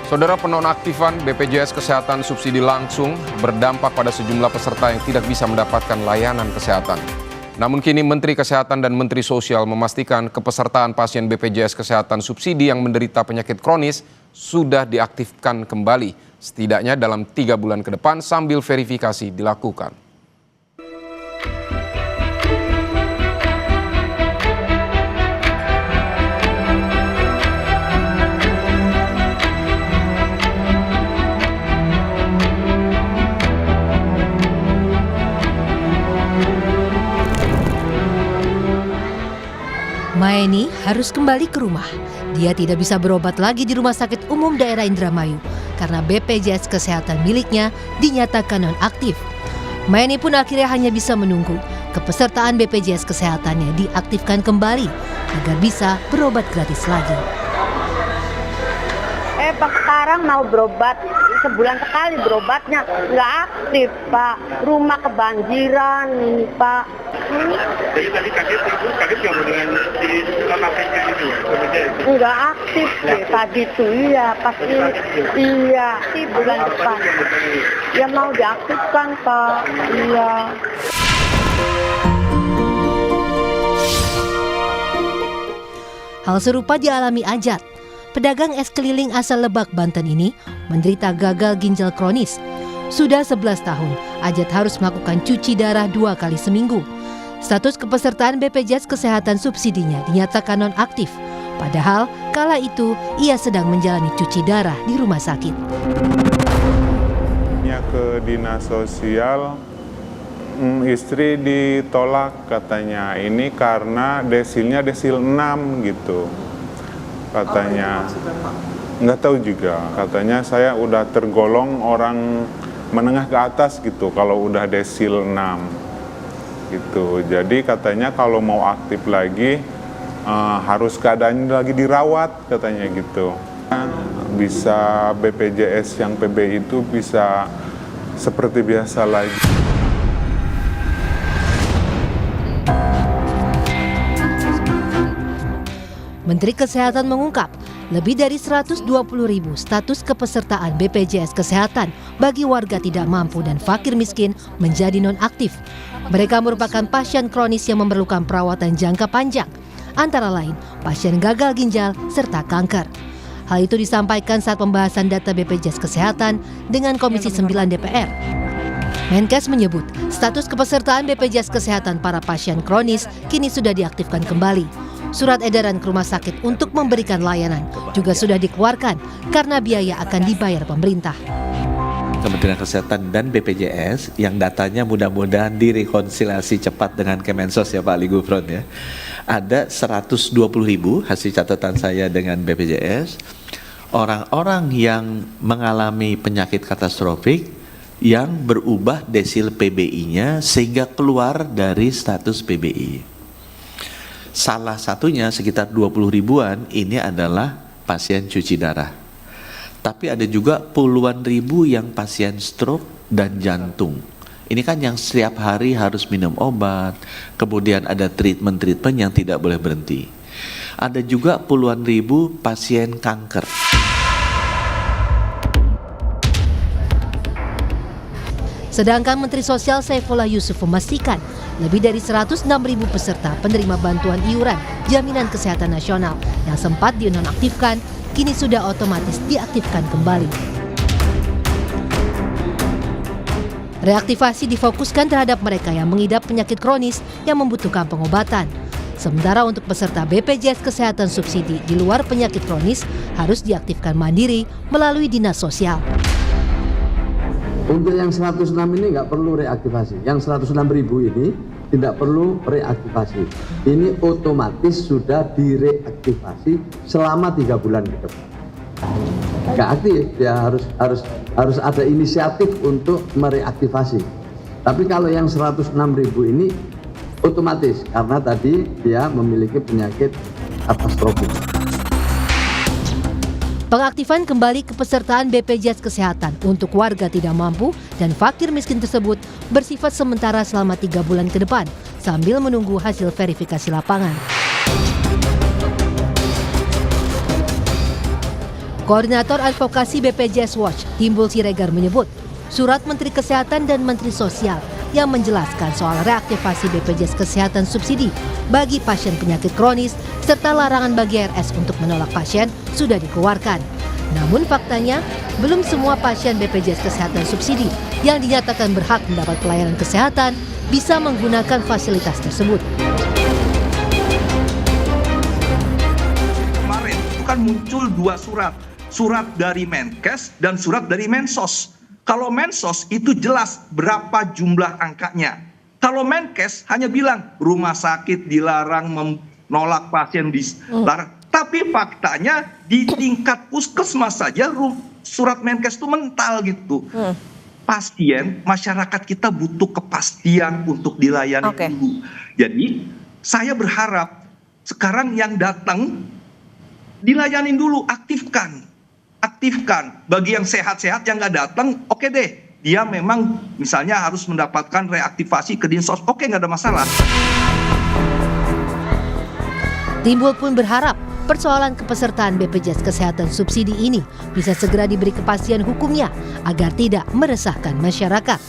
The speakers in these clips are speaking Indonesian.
Saudara, penonaktifan BPJS Kesehatan subsidi langsung berdampak pada sejumlah peserta yang tidak bisa mendapatkan layanan kesehatan. Namun kini Menteri Kesehatan dan Menteri Sosial memastikan kepesertaan pasien BPJS Kesehatan subsidi yang menderita penyakit kronis sudah diaktifkan kembali, setidaknya dalam 3 bulan ke depan sambil verifikasi dilakukan. Maeni harus kembali ke rumah. Dia tidak bisa berobat lagi di Rumah Sakit Umum Daerah Indramayu karena BPJS Kesehatan miliknya dinyatakan nonaktif. Maeni pun akhirnya hanya bisa menunggu kepesertaan BPJS Kesehatannya diaktifkan kembali agar bisa berobat gratis lagi. Pak, sekarang mau berobat, sebulan sekali berobatnya, nggak aktif, Pak. Rumah kebanjiran ini, Pak. Jadi tadi kaget nggak dengan di non-aktifnya itu ya? Nggak aktif deh, tadi tuh iya, pasti iya, di bulan depan. Ya mau diaktifkan, Pak, iya. Hal serupa dialami Ajat. Pedagang es keliling asal Lebak, Banten ini menderita gagal ginjal kronis. Sudah 11 tahun, Ajat harus melakukan cuci darah 2 kali seminggu. Status kepesertaan BPJS Kesehatan subsidinya dinyatakan nonaktif. Padahal kala itu ia sedang menjalani cuci darah di rumah sakit. Ke dinas sosial, istri ditolak katanya. Ini karena desilnya desil 6 gitu. Katanya nggak tahu juga, katanya saya udah tergolong orang menengah ke atas gitu kalau udah desil 6 gitu. Jadi katanya kalau mau aktif lagi harus keadaannya lagi dirawat katanya gitu. Bisa BPJS yang PB itu bisa seperti biasa lagi. Menteri Kesehatan mengungkap, lebih dari 120.000 status kepesertaan BPJS Kesehatan bagi warga tidak mampu dan fakir miskin menjadi nonaktif. Mereka merupakan pasien kronis yang memerlukan perawatan jangka panjang, antara lain pasien gagal ginjal serta kanker. Hal itu disampaikan saat pembahasan data BPJS Kesehatan dengan Komisi 9 DPR. Menkes menyebut, status kepesertaan BPJS Kesehatan para pasien kronis kini sudah diaktifkan kembali. Surat edaran ke rumah sakit untuk memberikan layanan juga sudah dikeluarkan karena biaya akan dibayar pemerintah. Kementerian Kesehatan dan BPJS yang datanya mudah-mudahan direkonsiliasi cepat dengan Kemensos ya Pak Ali Gufron ya. Ada 120.000 hasil catatan saya dengan BPJS. Orang-orang yang mengalami penyakit katastrofik yang berubah desil PBI-nya sehingga keluar dari status PBI. Salah satunya sekitar 20 ribuan ini adalah pasien cuci darah. Tapi ada juga puluhan ribu yang pasien stroke dan jantung. Ini kan yang setiap hari harus minum obat, kemudian ada treatment-treatment yang tidak boleh berhenti. Ada juga puluhan ribu pasien kanker. Sedangkan Menteri Sosial Saifullah Yusuf memastikan lebih dari 106.000 peserta penerima bantuan iuran Jaminan Kesehatan Nasional yang sempat dinonaktifkan kini sudah otomatis diaktifkan kembali. Reaktivasi difokuskan terhadap mereka yang mengidap penyakit kronis yang membutuhkan pengobatan. Sementara untuk peserta BPJS Kesehatan subsidi di luar penyakit kronis harus diaktifkan mandiri melalui dinas sosial. Untuk yang 106 ini nggak perlu reaktivasi. Yang 106.000 ini tidak perlu reaktivasi. Ini otomatis sudah direaktivasi selama 3 bulan ke depan. Nggak aktif, ya harus ada inisiatif untuk mereaktivasi. Tapi kalau yang 106.000 ini otomatis karena tadi dia memiliki penyakit katastrofik. Pengaktifan kembali kepesertaan BPJS Kesehatan untuk warga tidak mampu dan fakir miskin tersebut bersifat sementara selama 3 bulan ke depan sambil menunggu hasil verifikasi lapangan. Koordinator Advokasi BPJS Watch, Timbul Siregar menyebut, surat Menteri Kesehatan dan Menteri Sosial yang menjelaskan soal reaktivasi BPJS Kesehatan subsidi bagi pasien penyakit kronis serta larangan bagi RS untuk menolak pasien sudah dikeluarkan. Namun faktanya, belum semua pasien BPJS Kesehatan subsidi yang dinyatakan berhak mendapat pelayanan kesehatan bisa menggunakan fasilitas tersebut. Kemarin itu kan muncul 2 surat. Surat dari Menkes dan surat dari Mensos. Kalau Mensos itu jelas berapa jumlah angkanya. Kalau Menkes hanya bilang rumah sakit dilarang menolak pasien dilarang. Tapi faktanya di tingkat puskesmas saja surat Menkes itu mental gitu. Pasien, masyarakat kita butuh kepastian untuk dilayani dulu. Jadi saya berharap sekarang yang datang dilayani dulu, aktifkan. Bagi yang sehat-sehat yang nggak datang, oke deh. Dia memang misalnya harus mendapatkan reaktivasi ke Dinsos, oke nggak ada masalah. Timbul pun berharap persoalan kepesertaan BPJS Kesehatan subsidi ini bisa segera diberi kepastian hukumnya agar tidak meresahkan masyarakat.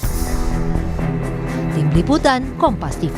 Tim Liputan Kompas TV.